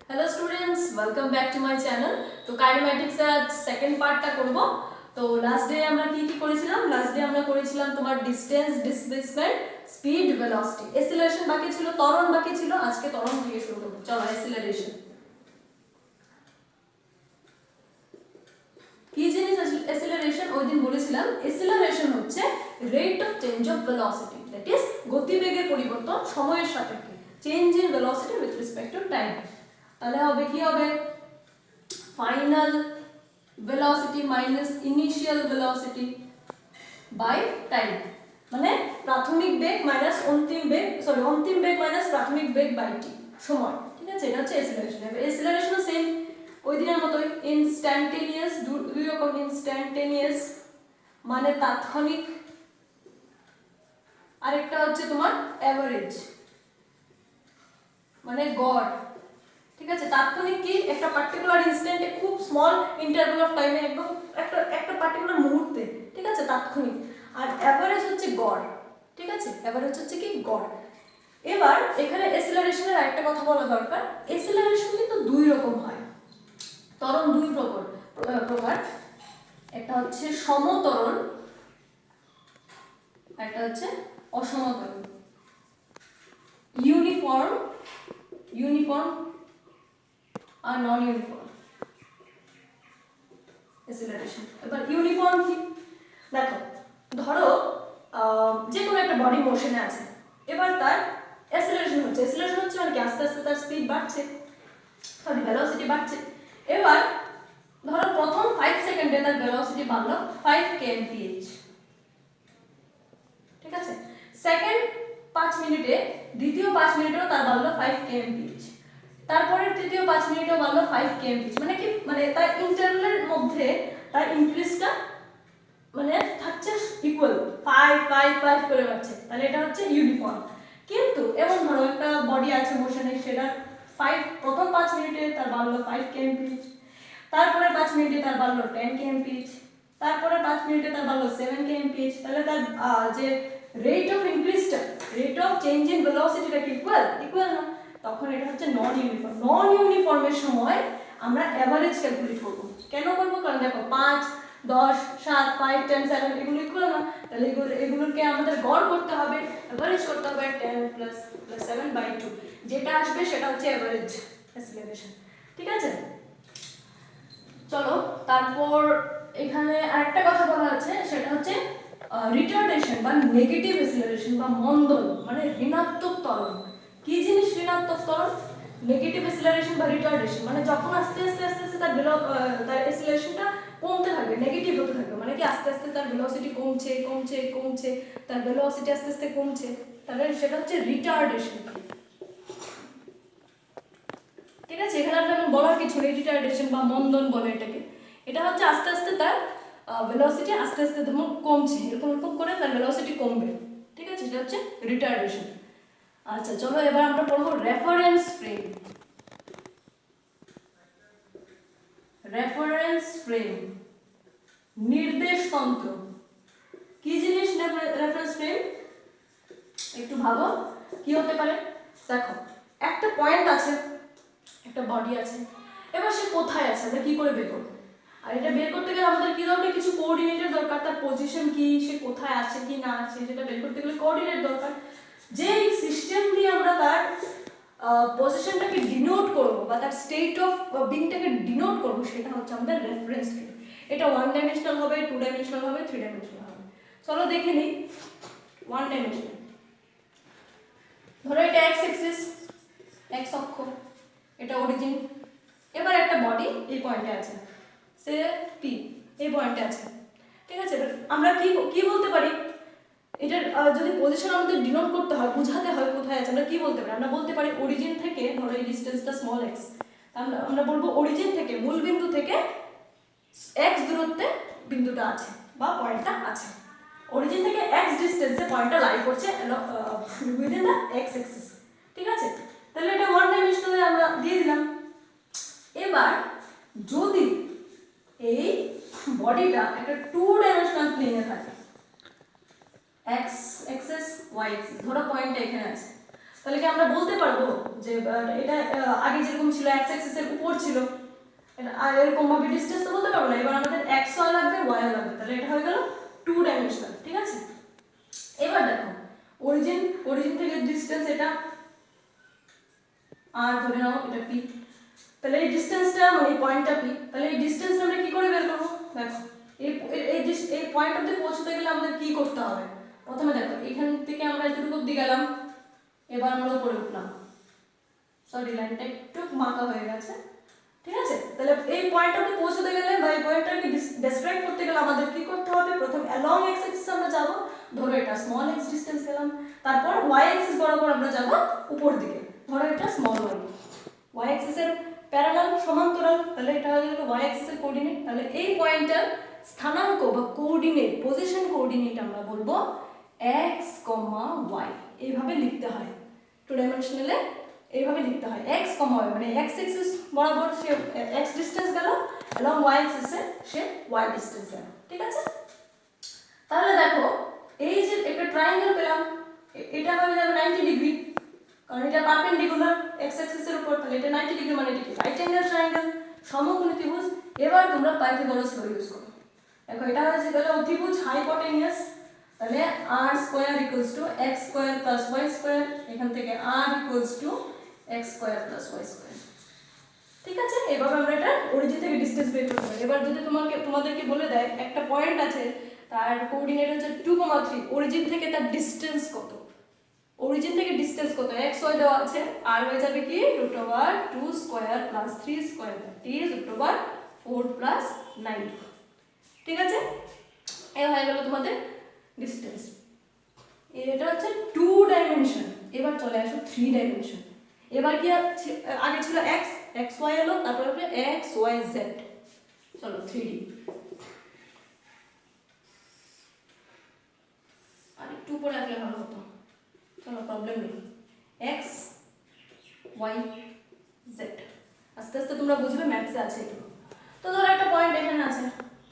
Hello students, welcome back to my channel. तो kinematics এর আজ সেকেন্ড পার্টটা করব। তো লাস্ট ডে আমরা কি কি করেছিলাম? লাস্ট ডে আমরা করেছিলাম তোমার ডিসটেন্স, ডিসপ্লেসমেন্ট, স্পিড, ভেলোসিটি। অ্যাসিলারেশন বাকি ছিল, ত্বরণ বাকি ছিল। আজকে ত্বরণ থেকে শুরু করব। চলো অ্যাসিলারেশন। কি জিনিস অ্যাসিলারেশন? ওই দিন বলেছিলাম অ্যাসিলারেশন হচ্ছে rate of change of velocity, that is গতিবেগের পরিবর্তন সময়ের সাপেক্ষে, change in velocity with respect to time. তাহলে হবে কি হবে? Final velocity minus initial velocity by time, মানে প্রাথমিক বেগ মাইনাস অন্তিম বেগ, অন্তিম বেগ মাইনাস প্রাথমিক বেগ বাই টি, সময়। ঠিক আছে, এটা হচ্ছে অ্যাসিলারেশন। অ্যাসিলারেশনও সেম ওই দিনের মতোই, ইনস্ট্যান্টেনিয়াস, দুই রকম। ইনস্ট্যান্টেনিয়াস মানে তাৎক্ষণিক, আরেকটা হচ্ছে তোমার অ্যাভারেজ মানে গড়। ঠিক আছে, তাৎক্ষণিক কি একটা পার্টিকুলার ইনস্ট্যান্টে, খুব স্মল ইন্টারভ্যাল অফ টাইমে, একদম একটা একটা পার্টিকুলার মুহূর্তে। ঠিক আছে, তাৎক্ষণিক। আর অ্যাভারেজ হচ্ছে গড়। ঠিক আছে, অ্যাভারেজ হচ্ছে কি গড়। এবার এখানে অ্যাসিলারেশনের আরেকটা কথা বলা দরকার। অ্যাসিলারেশন কিন্তু দুই রকম হয়, ত্বরণ দুই প্রকার। একটা হচ্ছে সমত্বরণ, একটা হচ্ছে অসমত্বরণ। ইউনিফর্ম আর নন ইউনিফর্ম অ্যাসিলারেশন। এবার ইউনিফর্ম কি? দেখো, ধরো যে কোনো একটা বডি মোশনে আছে, এবার তার অ্যাসিলারেশন হচ্ছে। অ্যাসিলারেশন হচ্ছে মানে কি আস্তে আস্তে তার স্পিড বাড়ছে, ভেলোসিটি বাড়ছে। এবার ধরো প্রথম 5 সেকেন্ডে তার ভেলোসিটি বাড়লো 5 kmph। ঠিক আছে, সেকেন্ড 5 মিনিটে, দ্বিতীয় 5 মিনিটেও তার বাড়লো 5 kmph, তারপরে তৃতীয় 5 মিনিটেও বাড়লো 5 kmph। মানে কি, মানে তার ইন্টারভ্যালের মধ্যে তার ইনক্রিজটা মানে থাকছে ইকুয়াল, 5 5 5 করে বাড়ছে। তাহলে এটা হচ্ছে ইউনিফর্ম। কিন্তু এমন ধরো একটা বডি আছে মোশনে, সেটা প্রথম 5 মিনিটে তার বাড়লো 5 kmph, তারপরে 5 মিনিটে তার বাড়লো 10 kmph, তারপরে 5 মিনিটে তার বাড়লো 7 kmph। তাহলে তার যে রেট অফ ইনক্রিজটা, রেট অফ চেঞ্জ ইন ভেলোসিটিটা কি ইকুয়াল না? তখন এটা হচ্ছে নন ইউনিফর্ম। নন ইউনিফর্মের সময় আমরা অ্যাভারেজ ক্যালকুলেট করব। কেন করব? কারণ দেখো 5 10 7 5 10 7 এগুলো ইকুয়াল না। তাহলে এগুলোকে আমাদের গড় করতে হবে, অ্যাভারেজ করতে হবে। 10 প্লাস 7/2 যেটা আসবে সেটা হচ্ছে অ্যাভারেজ অ্যাসিলারেশন। ঠিক আছে, চলো তারপর এখানে আরেকটা কথা বলা আছে, সেটা হচ্ছে রিটার্ডেশন বা নেগেটিভ অ্যাসিলারেশন বা মন্দন, মানে ঋণাত্মক ত্বরণ। কি জিনিস ঋণাত্মক ত্বরণ? নেগেটিভ অ্যাসিলারেশন বা রিটার্ডেশন মানে যখন আস্তে আস্তে আস্তে আস্তে তার অ্যাসিলারেশনটা কমতে থাকবে, নেগেটিভ হতে থাকবে। মানে কি আস্তে আস্তে তার ভেলোসিটি কমছে কমছে কমছে, তার ভেলোসিটি আস্তে আস্তে কমছে, তাহলে সেটা হচ্ছে রিটার্ডেশন। ঠিক আছে, এখানে আর তেমন বলার কিছু নেই, রিটার্ডেশন বা মন্দন বলে এটাকে। এটা হচ্ছে আস্তে আস্তে তার ভেলোসিটি আস্তে আস্তে যেমন কমছে, এরকম এরকম করে তার ভেলোসিটি কমবে। ঠিক আছে, এটা হচ্ছে রিটার্ডেশন। আচ্ছা চলো এবার আমরা পড়বো রেফারেন্স ফ্রেম। রেফারেন্স ফ্রেম, নির্দেশতন্ত্র। কি জিনিস রেফারেন্স ফ্রেম? একটু ভাবো কি হতে পারে। দেখো, একটা পয়েন্ট আছে, একটা বডি আছে, এবার সে কোথায় আছে আমরা কি করে বের করব? আর এটা বের করতে গেলে আমাদের কি দরকার? কিছু কোঅর্ডিনেটের দরকার। তার পজিশন কি, সে কোথায় আছে কি না আছে, সেটা বের করতে গেলে কোঅর্ডিনেট দরকার। যে সিস্টেম দিয়ে আমরা তার পজিশনটাকে ডিনোট করব বা তার স্টেট অফ বিংটাকে ডিনোট করব, সেটা হচ্ছে আমাদের রেফারেন্স ফ্রেম। এটা 1 ডাইমেনশনাল হবে, 2 ডাইমেনশনাল হবে, 3 ডাইমেনশনাল হবে। চলো দেখে নিই। 1 ডাইমেনশনাল, ধরো এটা এক্স অ্যাক্সিস, এক্স অক্ষ, এটা অরিজিন। এবার একটা বডি এই পয়েন্টে আছে, সে পি এই পয়েন্টে আছে। ঠিক আছে, এবার আমরা কি কি বলতে পারি? এটার যদি পজিশন আমাদের ডিনোট করতে হয়, বোঝাতে হয় কোথায় আছে, আমরা কি বলতে পারি? আমরা বলতে পারি অরিজিন থেকে, ধরো এই ডিসটেন্সটা স্মল এক্স, আমরা বলবো অরিজিন থেকে, মূল বিন্দু থেকে এক্স দূরত্বে বিন্দুটা আছে বা পয়েন্টটা আছে। অরিজিন থেকে এক্স ডিসটেন্সে পয়েন্টটা লাই করছে উইদিন দ্য এক্স অ্যাক্সিস। ঠিক আছে, তাহলে এটা 1 ডাইমেনশনালে আমরা দিয়ে দিলাম। এবার যদি এই বডিটা একটা 2 ডাইমেনশনাল প্লেনে থাকে, এক্স অ্যাক্সিস ওয়াই অ্যাক্সিস, ধরো পয়েন্টটা এখানে আছে, তাহলে কি আমরা বলতে পারবো যে এটা আগে যেরকম ছিল x অ্যাক্সিস এর উপর ছিল, এটা আর এরকম ভাবে ডিসটেন্স তো বলতে পারবো না। এবার আমাদের x ও লাগবে y ও লাগবে, তাহলে এটা হয়ে গেল 2 ডাইমেনশনাল। ঠিক আছে, এবার দেখো অরিজিন থেকে ডিসটেন্স এটা আর ধরে নাও এটা p, তাহলে এই ডিসটেন্সটা মানে এই পয়েন্টটা p, তাহলে এই ডিসটেন্সটা আমরা কি করে বের করব? দেখো এই পয়েন্ট অবধি পৌঁছতে গেলে আমাদের কি করতে হবে? প্রথমে দেখো এখান থেকে আমরা এতটুকু অবধি গেলাম, এবার আমরা উপরে উঠলাম, সরি লাইনটা একটু মাকা হয়ে গেছে। ঠিক আছে, তাহলে এই পয়েন্ট অবধি পৌঁছতে গেলে বা এই পয়েন্টটাকে ডেসক্রাইব করতে গেলে আমাদের কি করতে হবে? প্রথম অ্যালং x অ্যাক্সিস আমরা যাব, ধরো এটা স্মল x ডিসটেন্স গেলাম, তারপর y অ্যাক্সিস বরাবর আমরা যাব উপর দিকে, ধরো এটা স্মল y অ্যাক্সিস এর প্যারালাল সমান্তরাল, তাহলে এটা হয়ে গেল y অ্যাক্সিস এর কোঅর্ডিনেট। তাহলে এই পয়েন্টটার স্থানাঙ্ক বা কোঅর্ডিনেট, পজিশন কোঅর্ডিনেট আমরা বলবো x, y। এইভাবে লিখতে হয় টু ডাইমেনশনালে, এইভাবে লিখতে হয় x, y, মানে x অ্যাক্সিস বরাবর সে x ডিসটেন্স গেল, এবং y অ্যাক্সিসে সে y ডিসটেন্স গেল। ঠিক আছে, তাহলে দেখো এই যে একটা ট্রায়াঙ্গেল পেলাম, এটা হয়ে যাবে 90 ডিগ্রি, কারণ এটা পারপেন্ডিকুলার x অ্যাক্সিস এর উপর, তাহলে এটা 90 ডিগ্রি, মানে এটা কি রাইট অ্যাঙ্গেল ট্রায়াঙ্গেল, সমকোণী ত্রিভুজ। এবার তোমরা পাইথাগোরাস ল ইউজ করো। দেখো এটা হচ্ছে গেল অতিভুজ হাইপোটেনিয়াস, তাহলে r square equals to x square plus y square, এখান থেকে r equals to x square plus y square. ঠিক আছে, এভাবে আমরা এটা অরিজিন থেকে ডিসটেন্স বের করতে পারি। এবার যদি তোমাদেরকে বলে দেয় একটা পয়েন্ট আছে, তার কোঅর্ডিনেট হচ্ছে 2,3, অরিজিন থেকে তার ডিসটেন্স কত? অরিজিন থেকে ডিসটেন্স কত? x y দেওয়া আছে, আর হয়ে যাবে কি √2 square plus 3 square, that is √4 plus 9। ঠিক আছে, এই হয়ে গেল তোমাদের ডিসটেন্স। এটা হচ্ছে 2 ডাইমেনশন। এবার চলে আসো 3 ডাইমেনশন। এবার কি আগে ছিল x y এলো, তারপর হবে x y z। চলো 3D, আর একটু উপরে আসলে ভালো হতো, চলো প্রবলেম নেই। x y z, আস্তে আস্তে তোমরা বুঝবে, ম্যাথসে আছে এটা। তো ধরো একটা পয়েন্ট এখানে আছে p,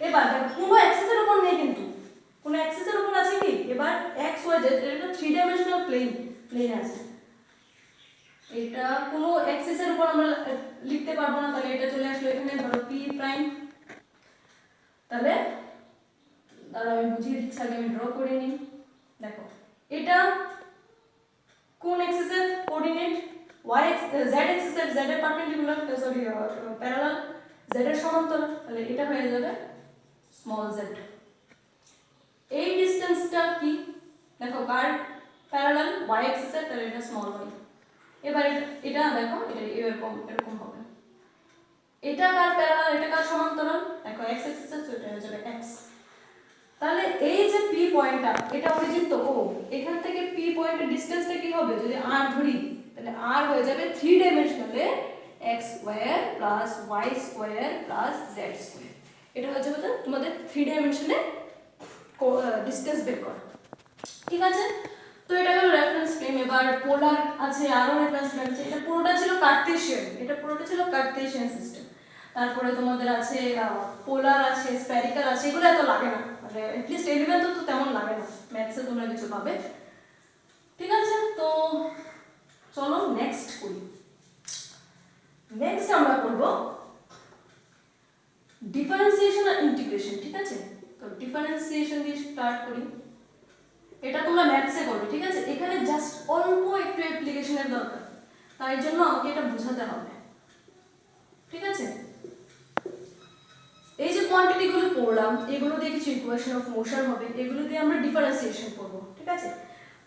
এবার দেখো কোনো অ্যাক্সিসের উপর নেই, কিন্তু কোনো অ্যাক্সিসের উপর আছে কি? এবার x y z এটা 3 ডাইমেনশনাল প্লেন আছে, এটা কোনো অ্যাক্সিসের উপর আমরা লিখতে পারবো না, তাহলে এটা চলে আসলো এখানে, ধরো p প্রাইম। তাহলে দাঁড়াও আমি বুঝিয়ে দিচ্ছি, আগে আমি ড্র করে নিই। দেখো এটা কোন অ্যাক্সিসের কোঅর্ডিনেট? y z অ্যাক্সিসের, z এর পারপেন্ডিকুলার, সরি প্যারালাল, z এর সমান্তরাল, তাহলে এটা হয়ে যাবে স্মল z। এই ডিসটেন্সটা কি? দেখো কার প্যারালাল? y অ্যাক্সিসের, তাহলে এটা স্মল y। এবার এটা দেখো এটা এরকম হবে, এটা কার প্যারালাল, এটা কার সমান্তরাল? দেখো x অ্যাক্সিসের, তো এটা হয়ে যাবে x। তাহলে এই যে p পয়েন্টটা, এটা অরিজিন তো o, এখান থেকে p পয়েন্টের ডিসটেন্সটা কি হবে? যদি r ধরি, তাহলে r হয়ে যাবে 3 ডাইমেনশনালে x square plus y square plus z square. এটা হচ্ছে তোমাদের 3 ডাইমেনশনে ডিসটেন্স বের করা। ঠিক আছে, তো এটা হলো রেফারেন্স ফ্রেম। এবার পোলার আছে, আরো রেফারেন্স ফ্রেম আছে। এটা পুরোটা ছিল কার্টেসিয়ান সিস্টেম। তারপরে তোমাদের আছে পোলার আছে, স্ফেরিক্যাল আছে, এগুলো এত লাগে না, মানে এটলিস্ট এলিমেন্ট তো তেমন লাগে না, ম্যাথসে তোমরা কিছু পাবে। ঠিক আছে, তো চলো নেক্সট করি। নেক্সট আমরা করব ডিফারেন্সিয়েশন আর ইন্টিগ্রেশন। ঠিক আছে, তো ডিফারেন্সিয়েশন দিয়ে স্টার্ট করি। এটা তোমরা ম্যাথসে করবে। ঠিক আছে, এখানে জাস্ট অল্প একটু অ্যাপ্লিকেশনের দরকার, তাই জন্য আমাকে এটা বোঝাতে হবে। ঠিক আছে, এই যে কোয়ান্টিটিগুলো পড়লাম, এগুলো দিয়ে কিছু ইকুয়েশন অফ মোশন হবে, এগুলো দিয়ে আমরা ডিফারেন্সিয়েশন করব। ঠিক আছে,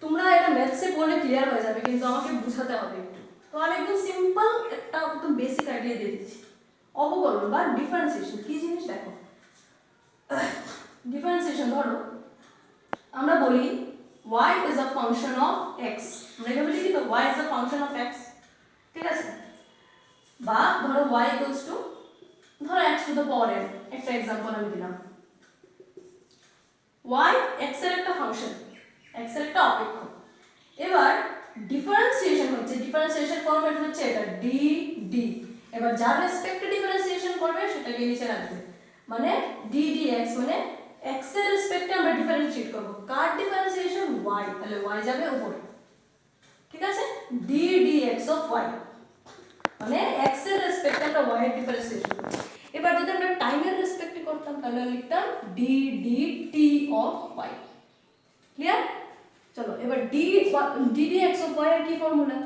তোমরা এটা ম্যাথসে পড়লে ক্লিয়ার হয়ে যাবে, কিন্তু আমাকে বোঝাতে হবে একটু। তো আমি একদম সিম্পল একটা একদম বেসিক আইডিয়া দিয়ে দিচ্ছি। অবকলন বা ডিফারেন্সিয়েশন কি জিনিস দেখো। ডিফারেন্সিয়েশন ধরো আমরা বলি y is a function of x, আমরা এভাবে লিখি তো y is a function of x। ঠিক আছে, বা ধরো y equals to ধরো x to the power n, একটা एग्जांपल আমি দিলাম। y x এর একটা ফাংশন, x এর একটা অপেক্ষ। এবার ডিফারেন্সিয়েশন হচ্ছে, ডিফারেন্সিয়েশন ফরম্যাট হচ্ছে এটা d। এবার যার রেসপেক্টে ডিফারেন্সিয়েশন করবে সেটাকে নিচে রাখবে, মানে d dx, মানে x এর রেসপেক্টে আমরা ডিফারেন্সিয়েট করব। কার ডিফারেন্সিয়েশন? y, তাহলে y যাবে উপরে। ঠিক আছে, d d x of y, মানে এক্স এর রেসপেক্টে আমরা ওয়াই এর ডিফারেন্সিয়েশন করব। এবার যদি আমরা টাইমের রেসপেক্টে করতাম তাহলে লিখতাম d d t of y. Clear? চলো এবার d d x of y এর কি ফর্মুলা?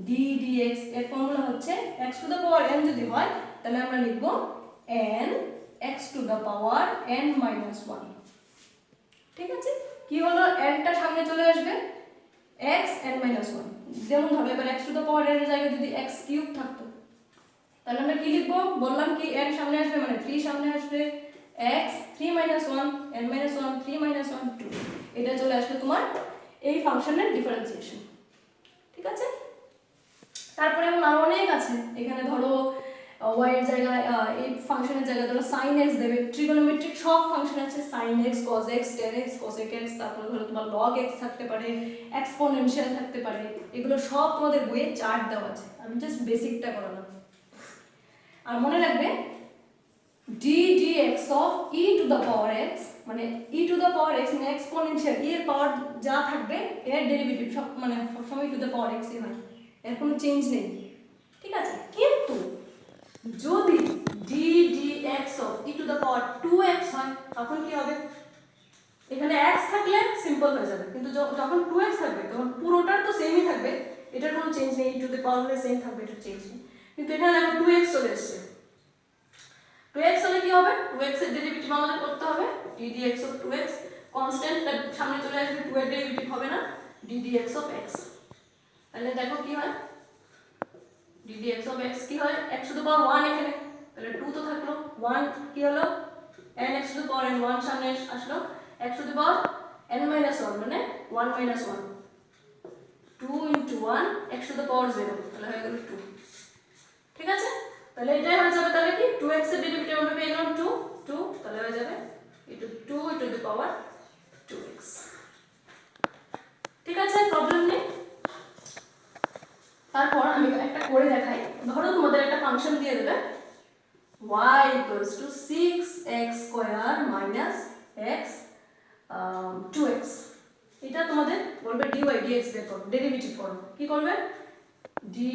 ডি ডি এক্স এর ফর্মুলা হচ্ছে x to the power n যদি হয় তাহলে আমরা লিখব n x to the power n minus 1। ঠিক আছে, কি হলো, n টা সামনে চলে আসবে, x n মাইনাস 1। যেমন ধরো এবার x to the power n এর জায়গায় যদি x কিউব থাকতো তাহলে আমরা কি লিখব? বললাম কি n সামনে আসবে মানে 3 সামনে আসবে, x 3 minus 1 n minus 1 3 minus 1 2, এটা চলে আসবে তোমার এই ফাংশনের ডিফারেন্সিয়েশন। ঠিক আছে, তারপরে এমন আরো অনেক আছে, এখানে ধরো y এর জায়গায় এই ফাংশনের জায়গায় ধরো sin x দেবে, ট্রিগোনোমেট্রিক সব ফাংশন আছে, sin x cos x tan x cosec x, তারপরে ধরো তোমার log x থাকতে পারে, এক্সপোনেনশিয়াল থাকতে পারে, এগুলো সব তোমাদের বইয়ে চার্ট দেওয়া আছে, আমি জাস্ট বেসিকটা করালাম। আর মনে রাখবে d dx of e to the power x, মানে e to the power x মানে এক্সপোনেনশিয়াল এর পাওয়ার যা থাকবে এর ডেরিভেটিভ সব মানে সবসময় e to the power x ই হয়, এর কোনো চেঞ্জ নেই। ঠিক আছে, কিন্তু যদি d dx of e to the power 2x হয় তখন কি হবে? এখানে x থাকলে সিম্পল হয়ে যাবে, কিন্তু যখন 2x থাকবে তখন পুরোটার তো সেমই থাকবে, এটার কোনো চেঞ্জ নেই, e to the power হলে সেম থাকবে, এটার চেঞ্জ নেই। কিন্তু এখানে দেখো 2x চলে এসেছে, 2x হলে কি হবে? 2x এর ডেরিভেটিভ আমাদের করতে হবে, d dx of 2x constant তার সামনে চলে আসবে, 2 এর ডেরিভেটিভ হবে না, d dx of x। তাহলে দেখো কি হয়, d dx of x কি হয়, x টু দ্য পাওয়ার 1 এখানে, তাহলে 2 তো থাকলো, 1 কি হলো n x to the power n, 1 সামনে আসলো, x to the power n minus 1 মানে 1 minus 1, 2 into 1 x to the পাওয়ার 0, তাহলে হয়ে গেল 2। ঠিক আছে, তাহলে এটাই হয়ে যাবে, তাহলে কি 2x এর ডেরিভেটিভ আমরা পেয়ে গেলাম 2, তাহলে হয়ে যাবে into 2 two the power 2x। ঠিক আছে, প্রবলেম নেই। তারপর আমি একটা করে দেখাই, ধরো তোমাদের একটা ফাংশন দিয়ে দেবে y equals to 6x square minus x 2x, এটা তোমাদের বলবে dy dx বের করো, ডেরিভেটিভ করো, কি করবে? dy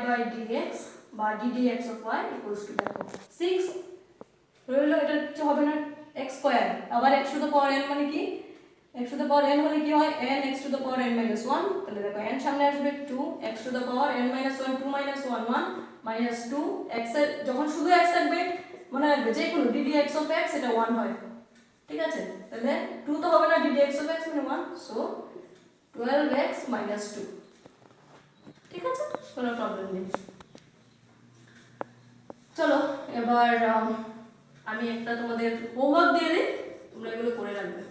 by dx বা ddx of y equals to দেখো 6 রইলো, এটা কিছু হবে না, x স্কয়ার, আবার x to the power n মানে কি, x to the power n হলে কি হয়, n x to the power n minus 1, তাহলে দেখো n সামনে আসবে 2, x to the power n minus 1 2 minus 1 1 minus 2, x এর যখন শুধু x থাকবে মনে রাখবে যে কোনো ddx of x এটা 1 হয়। ঠিক আছে, তাহলে 2 তো হবে না, ddx of x মানে 1, সো 12x minus 2। ঠিক আছে, কোনো প্রবলেম নেই। চলো এবার আমি একটা তোমাদের হোমওয়ার্ক দিয়ে দিই, তোমরা এগুলো করে রাখবে।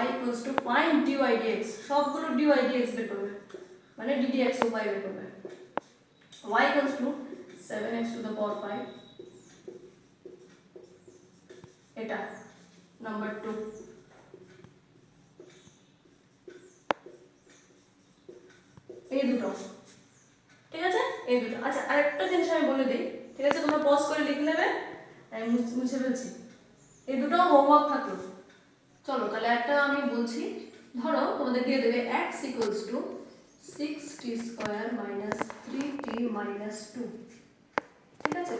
y equals to find dy dx, সবগুলো dy dx বের করবে, মানে ddx of y বের করবে। y equals to 7x to the power 5, এটা নাম্বার 2। এই দুটো, ঠিক আছে, এই দুটো। আচ্ছা আরেকটা জিনিস আমি বলে দিই, ঠিক আছে, তোমরা পজ করে লিখে নেবে, আমি মুছে ফেলছি, এই দুটো হোমওয়ার্ক থাকলো। চলো তাহলে একটা আমি বলছি, ধরো তোমাদের দিয়ে দেবে x equals to 6t square minus 3t minus 2। ঠিক আছে,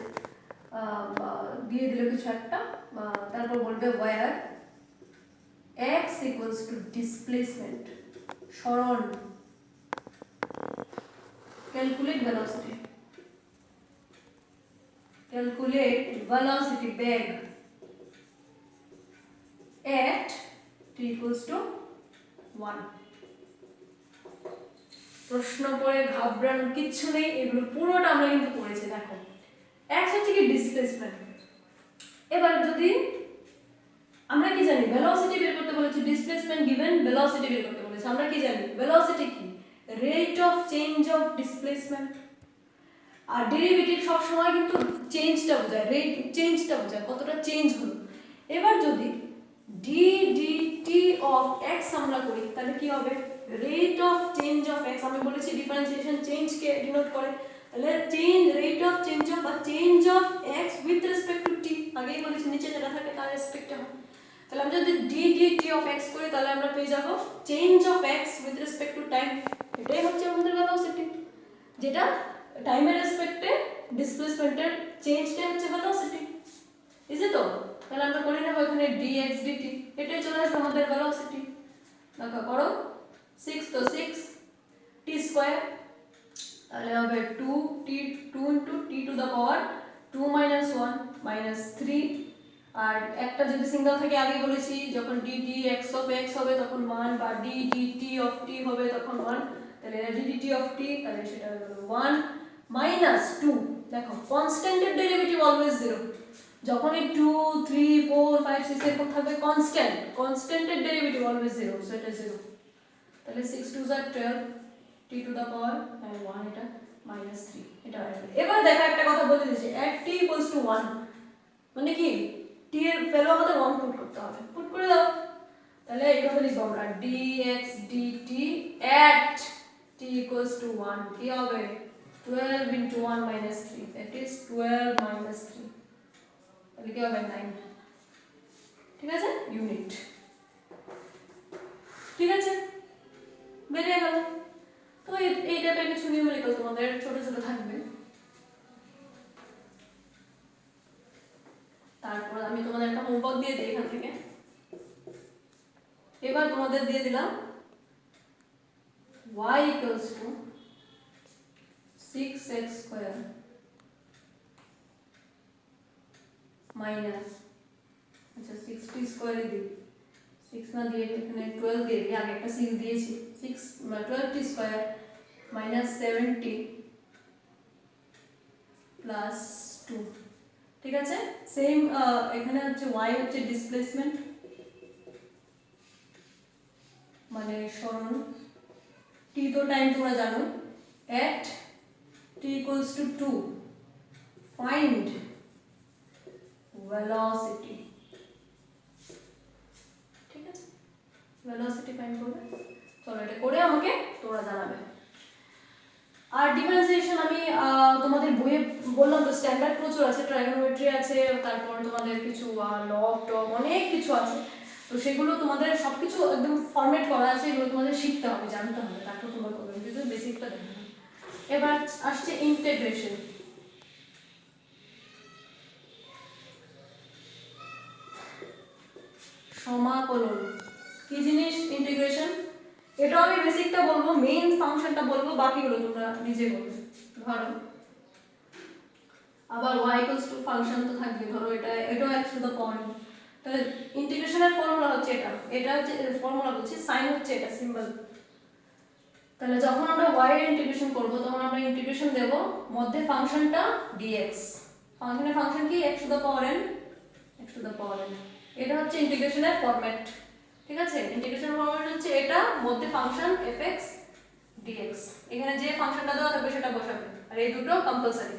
দিয়ে দিল কিছু একটা, তারপর বলবে where x equals to displacement সরণ, calculate velocity, beg at t equals to 1। প্রশ্ন পড়ে ঘাবড়ানোর কিচ্ছু নেই, এগুলো পুরোটা আমরা কিন্তু পড়েছি। দেখো x হচ্ছে কি ডিসপ্লেসমেন্ট, এবার যদি আমরা কি জানি ভেলোসিটি বের করতে বলেছি, ডিসপ্লেসমেন্ট গিভেন ভেলোসিটি বের করতে বলেছি, আমরা কি জানি ভেলোসিটি কি, rate of change of displacement, আর ডেরিভেটিভ সব সময় কিন্তু চেঞ্জটা বোঝায়, রেট চেঞ্জটা বোঝায় কতটা চেঞ্জ হলো। এবার যদি d dt of x আমরা করি তাহলে কি হবে, rate of change of x, আমি বলেছি ডিফারেন্সিয়েশন চেঞ্জ কে ডিনোট করে, তাহলে change rate of change of বা change of x with respect to t, আগেই বলেছি নিচে যেটা থাকে তার রেসপেক্টে হয়, তাহলে আমরা যদি d dt of x করি তাহলে আমরা পেয়ে যাব change of x with respect to time. এটাই হচ্ছে আমাদের ভেলোসিটি, যেটা টাইমের রেসপেক্টে ডিসপ্লেসমেন্টের চেঞ্জটাই হচ্ছে ভেলোসিটি। Is it? তো তাহলে আমরা করে নেব এখানে dx dt, এটাই চলে আসবে আমাদের ভেলোসিটি। দেখো করো 6 তো 6 t স্কয়ার, তাহলে হবে 2t 2 * t টু দ্য পাওয়ার 2 - 1 - 3। আর একটা যদি সিঙ্গেল থাকে আগে বলেছি যখন d dx of x হবে তখন 1, বা d dt of t হবে তখন 1, তাহলে d dt of t তাহলে সেটা হলো 1 - 2। দেখো কনস্ট্যান্টের ডেরিভেটিভ অলওয়েজ 0, যখন এই 2 3 4 5 6 এরকম থাকবে কনস্ট্যান্টের ডেরিভেটিভ অলওয়েজ 0, সো এটা 0। তাহলে 6 2 are 12 t টু দা পাওয়ার 1, এটা -3, এটা আসবে। এবার দেখো একটা কথা বলে দিয়েছি, at t = 1 মানে কি t এর ভ্যালু আমাদের 1 পুট করতে হবে, পুট করে দাও। তাহলে এইভাবে লিখব আমরা dx dt at t = 1 কি হবে 12 * 1 - 3, that is 12 - 3, তাহলে কি হবে 9। ঠিক আছে, ইউনিট। ঠিক আছে, বেরিয়ে গেল। তো এই টাইপের কিছু নিউমেরিক্যাল তোমাদের ছোট ছোট থাকবে। তারপর আমি তোমাদের একটা হোমওয়ার্ক দিয়ে দিই এখান থেকে। এবার তোমাদের দিয়ে দিলাম y = 6x² মাইনাস, আচ্ছা 6t স্কয়ারে দিই, 6 না দিয়ে এখানে 12 দিয়ে দিই, আগে একটা 6 দিয়েছি, 12t square minus 7t plus 2। ঠিক আছে, সেম এখানে হচ্ছে y হচ্ছে ডিসপ্লেসমেন্ট মানে সরণ, t তো টাইম তোমরা জানো, at t = 2 find velocity। ঠিক আছে, velocity ফাইন্ড করবে। চলো এটা করে আমাকে তোমরা জানাবে। আর ডিফারেন্সিয়েশন আমি তোমাদের বইয়ে বললাম তো স্ট্যান্ডার্ড প্রচুর আছে, ট্রাইগোনোমেট্রি আছে, তারপর তোমাদের কিছু লগ টগ অনেক কিছু আছে, তো সেগুলো তোমাদের সবকিছু একদম ফরম্যাট করা আছে, এগুলো তোমাদের শিখতে হবে, জানতে হবে, তারপর তোমরা করবে, কিন্তু বেসিকটা দেখো। এবার আসছে ইন্টিগ্রেশন। সমাকলন কি জিনিস ইন্টিগ্রেশন, এটা আমি বেসিকটা বলবো, মেইন ফাংশনটা বলবো, বাকিগুলো তোমরা নিজে করবে। ধরো আবার y = ফাংশন তো থাকবে, ধরো এটাও x টু দ্য পাওয়ার, তাহলে ইন্টিগ্রেশনের ফর্মুলা হচ্ছে এটা হচ্ছে ফর্মুলা বলছি, সাইন হচ্ছে এটা সিম্বল। তাহলে যখন আমরা y এর ইন্টিগ্রেশন করব তখন আমরা ইন্টিগ্রেশন দেব মধ্যে ফাংশনটা dx, ফাংশনের ফাংশন কি x to the power n, এটা হচ্ছে ইন্টিগ্রেশনের ফরম্যাট। ঠিক আছে, ইন্টিগ্রেশনের ফরম্যাট হচ্ছে এটা, মধ্যে ফাংশন fx dx, এখানে যে ফাংশনটা দেওয়া থাকবে সেটা বসাবে, আর এই দুটো কম্পালসরি।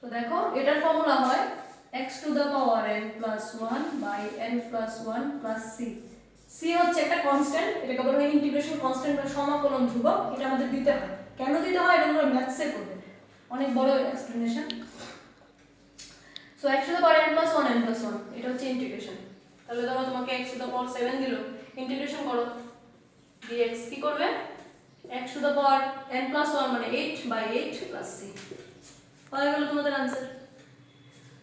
তো দেখো এটার ফর্মুলা হয় x to the power n plus 1 by n plus 1 plus c। c হচ্ছে একটা কনস্ট্যান্ট, এটাকে বলা হয় ইন্টিগ্রেশন কনস্ট্যান্ট বা সমাকলন ধ্রুবক, এটা আমাদের দিতে হয়। কেন দিতে হয় এটা তোমরা ম্যাথসে করবে, অনেক বড় explanation. So x to the power n plus 1 n plus 1 এটা হচ্ছে ইন্টিগ্রেশন। তাহলে ধরো তোমাকে x টু দ্য পাওয়ার 7 দিল, ইন্টিগ্রেশন করো dx কি করবে x to the power n plus 1 মানে 8 বাই 8 প্লাস c, হয়ে গেল তোমাদের आंसर।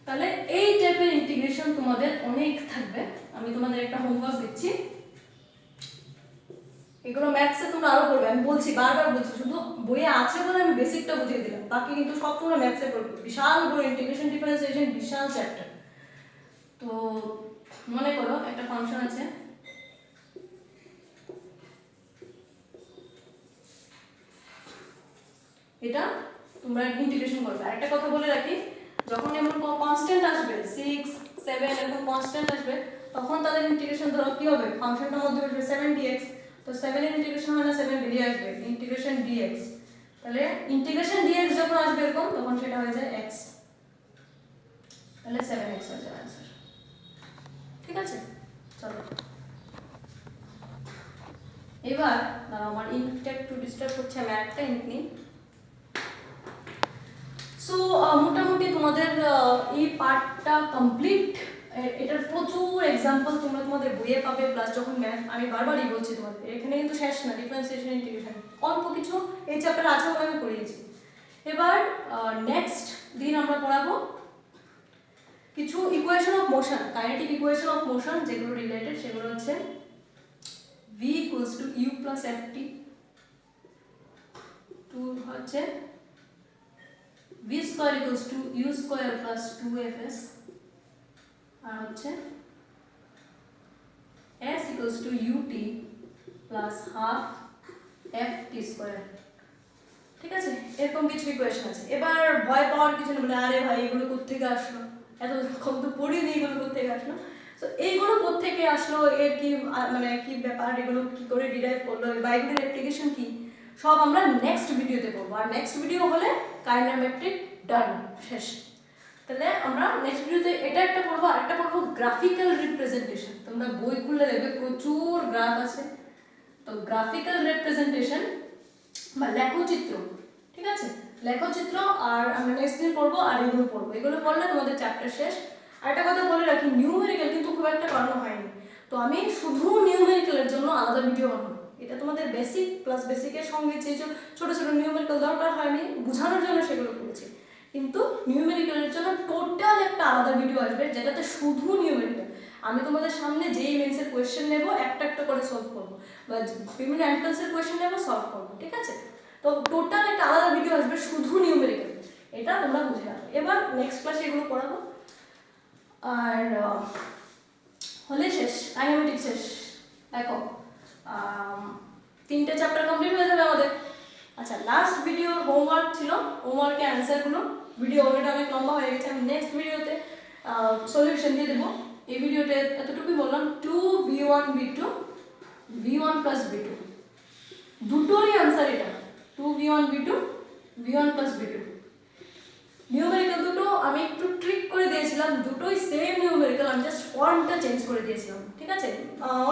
তাহলে এই টাইপের ইন্টিগ্রেশন তোমাদের অনেক থাকবে, আমি তোমাদের একটা হোমওয়ার্ক দিচ্ছি, এগুলো ম্যাথসে তোমরা আরো পড়বে, আমি বলছি বারবার বলছি, শুধু বইয়ে আছে বলে আমি বেসিকটা বুঝিয়ে দিলাম, বাকি কিন্তু সব তোমরা ম্যাথসে পড়বে, বিশাল বড় ইন্টিগ্রেশন ডিফারেন্সিয়েশন বিশাল চ্যাপ্টার। তো মনে করো একটা ফাংশন আছে, এটা তোমরা ইন্টিগ্রেশন করবে। আরেকটা কথা বলে রাখি, যখন এমন কনস্ট্যান্ট আসবে 6 7 এরকম কনস্ট্যান্ট আসবে তখন তাদের ইন্টিগ্রেশন ধরো কি হবে, ফাংশনটার মধ্যে বসবে 7dx, তো 7 এর ইন্টিগ্রেশন হয় না 7 বেরিয়ে আসবে ইন্টিগ্রেশন dx, তাহলে ইন্টিগ্রেশন dx যখন আসবে এরকম তখন সেটা হয়ে যায় x, তাহলে 7x হয়ে যাবে आंसर। ঠিক আছে, চলো এবার আমার ইনটা একটু ডিস্টার্ব করছে, আমি একটা ইন্ট নিই। সো মোটামুটি তোমাদের এই পার্টটা কমপ্লিট, এটার প্রচুর এক্সাম্পল তোমরা তোমাদের বইয়ে পাবে, প্লাস যখন ম্যাথ, আমি বারবারই বলছি তোমাদের এখানে কিন্তু শেষ না, ডিফারেন্সিয়েশন ইন্টিগ্রেশন অল্প কিছু এই চ্যাপ্টার আছে বলে আমি পড়িয়েছি। এবার নেক্সট দিন আমরা পড়াবো কিছু equation of motion, kinetic equation of motion যেগুলো রিলেটেড, সেগুলো হচ্ছে v equals to u plus ft, two হচ্ছে v square equals to u square plus 2fs, আর হচ্ছে s equals to ut plus half ft square। ঠিক আছে, এরকম কিছু ইকুয়েশন আছে। এবার ভয় পাওয়ার কিছু নেই, বলে আরে ভাই এগুলো কোত্থেকে আসলো, এতক্ষণ তো পড়িনি, এগুলো কোত্থেকে আসলো। তো এইগুলো কোত্থেকে আসলো, এর কি মানে কি ব্যাপার, এগুলো কি করে ডিরাইভ করলো বা এগুলোর অ্যাপ্লিকেশন কি, সব আমরা নেক্সট ভিডিওতে পড়বো। আর নেক্সট ভিডিও হলে কাইনেমেট্রিক ডান, শেষ। তাহলে আমরা নেক্সট ভিডিওতে এটা একটা পড়বো, আর একটা পড়বো গ্রাফিক্যাল রিপ্রেজেন্টেশন। তোমরা বই খুললে দেখবে প্রচুর গ্রাফ আছে, তো গ্রাফিক্যাল রিপ্রেজেন্টেশন বা লেখচিত্র, ঠিক আছে, লেখচিত্র। আর আমরা নেক্সট দিন পড়বো, আর এগুলো পড়বো, এগুলো পড়লে তোমাদের চ্যাপ্টার শেষ। আর একটা কথা বলে রাখি, নিউমেরিক্যাল কিন্তু খুব একটা করানো হয়নি, তো আমি শুধু নিউমেরিক্যালের জন্য আলাদা ভিডিও বানাবো। এটা তোমাদের বেসিক প্লাস বেসিকের সঙ্গে যে ছোটো ছোটো নিউমেরিক্যাল দরকার হয়নি বোঝানোর জন্য সেগুলো করেছি, কিন্তু নিউমেরিক্যালের জন্য টোটাল একটা আলাদা ভিডিও আসবে যেটাতে শুধু নিউমেরিক্যাল। আমি তোমাদের সামনে যেই মেন্সের কোয়েশ্চেন নেবো একটা একটা করে সলভ করবো, বা বিভিন্ন এন্ট্রান্সের কোয়েশ্চেন নেবো সলভ করবো, ঠিক আছে। তো টোটাল একটা আলাদা ভিডিও আসবে শুধু নিউমেরিক্যাল, এটা তোমরা বুঝে রাখো। এবার নেক্সট ক্লাসে এগুলো পড়াবো, আর হলে শেষ, কাইনেমেটিক্স শেষ। দেখো 3টে চ্যাপ্টার কমপ্লিট হয়ে যাবে আমাদের। আচ্ছা, লাস্ট ভিডিওর হোমওয়ার্ক ছিল, হোমওয়ার্কের অ্যান্সারগুলো, ভিডিও অলরেডি অনেক লম্বা হয়ে গেছে, আমি নেক্সট ভিডিওতে সলিউশন দিয়ে দেবো। এই ভিডিওতে এতটুকুই বললাম, 2v1 v2 v1 plus v2 দুটোরই অ্যান্সার এটা, 2v1 v2 v1 plus v2। Numerical দুটো আমি একটু ট্রিক করে দিয়েছিলাম, দুটোই সেম নিউমেরিক্যাল, আমি জাস্ট ফর্মটা চেঞ্জ করে দিয়েছিলাম, ঠিক আছে।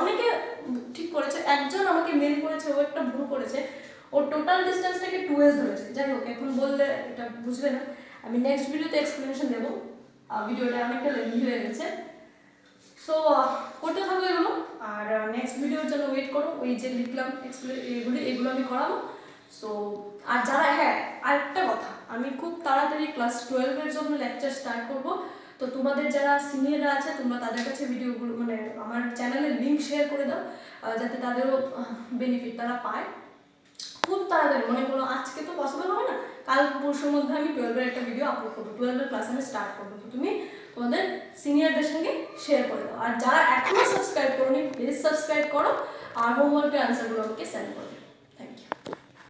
অনেকে ঠিক করেছে, একজন আমাকে মেল করেছে, ও একটা ভুল করেছে, ও টোটাল ডিস্টেন্সটাকে 2s ধরেছে। যাই হোক, এখন বললে এটা বুঝবে না, আমি নেক্সট ভিডিওতে এক্সপ্লেনেশন দেবো, ভিডিওটা অনেকটা লেন্থি হয়ে গেছে। সো করতে থাকো এগুলো, আর নেক্সট ভিডিওর জন্য ওয়েট করো, ওই যে লিখলাম এগুলো আমি করাবো। সো আর যারা, হ্যাঁ আরেকটা কথা, আমি খুব তাড়াতাড়ি ক্লাস 12-এর জন্য লেকচার স্টার্ট করব, তো তোমাদের যারা সিনিয়ররা আছে তোমরা তাদের কাছে ভিডিওগুলো মানে আমার চ্যানেলের লিঙ্ক শেয়ার করে দাও, যাতে তাদেরও বেনিফিট তারা পায়। খুব তাড়াতাড়ি, মনে করো আজকে তো পসিবল হবে না, কাল পরশুর মধ্যে আমি 12-এর একটা ভিডিও আপলোড করবো, 12-এর ক্লাস আমি স্টার্ট করবো, তো তুমি তোমাদের সিনিয়রদের সঙ্গে শেয়ার করে দাও। আর যারা এখনো সাবস্ক্রাইব করোনি প্লিজ সাবস্ক্রাইব করো, আর হোমওয়ার্কের আনসারগুলো আমাকে সেন্ড করো।